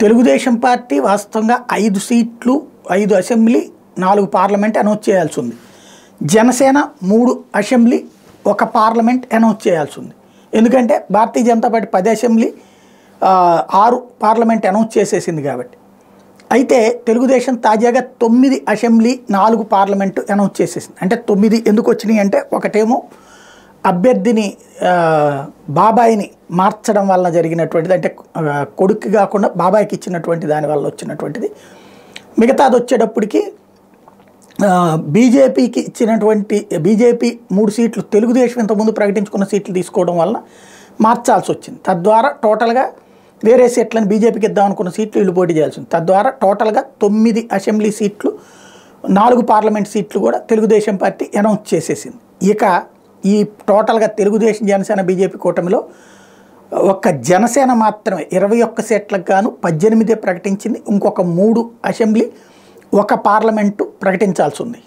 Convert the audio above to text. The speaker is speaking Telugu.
తెలుగుదేశం పార్టీ వాస్తవంగా 5 సీట్లు 5 అసెంబ్లీ 4 పార్లమెంట్ అనౌన్స్ చేయాల్సి ఉంది. జనసేన 3 అసెంబ్లీ 1 పార్లమెంట్ అనౌన్స్ చేయాల్సి ఉంది. ఎందుకంటే Bharatiya Janata party 10 assembly 6 parliament announce చేసేసింది కాబట్టి. అయితే తెలుగుదేశం తాజాగా 9 అసెంబ్లీ 4 పార్లమెంటు అనౌన్స్ చేసేసింది. అంటే 9 ఎందుకు వచ్చినాయి అంటే ఒకటేమో అభ్యర్థిని బాబాయిని మార్చడం వల్ల జరిగినటువంటిది, అంటే కొడుక్కి కాకుండా బాబాయికి ఇచ్చినటువంటి దానివల్ల వచ్చినటువంటిది. మిగతాది వచ్చేటప్పటికి బీజేపీకి ఇచ్చినటువంటి బీజేపీ 3 సీట్లు తెలుగుదేశం ఇంతకుముందు ప్రకటించుకున్న సీట్లు తీసుకోవడం వల్ల మార్చాల్సి వచ్చింది. తద్వారా టోటల్గా వేరే సీట్లను బీజేపీకి ఇద్దామనుకున్న సీట్లు వీళ్ళు పోటీ చేయాల్సి ఉంది. తద్వారా టోటల్గా 9 అసెంబ్లీ సీట్లు 4 పార్లమెంట్ సీట్లు కూడా తెలుగుదేశం పార్టీ అనౌన్స్ చేసేసింది. ఇక ఈ టోటల్గా తెలుగుదేశం జనసేన బీజేపీ కూటమిలో ఒక్క జనసేన మాత్రమే 21 సీట్లకు గాను 18 ప్రకటించింది. ఇంకొక 3 అసెంబ్లీ 1 పార్లమెంటు ప్రకటించాల్సి ఉంది.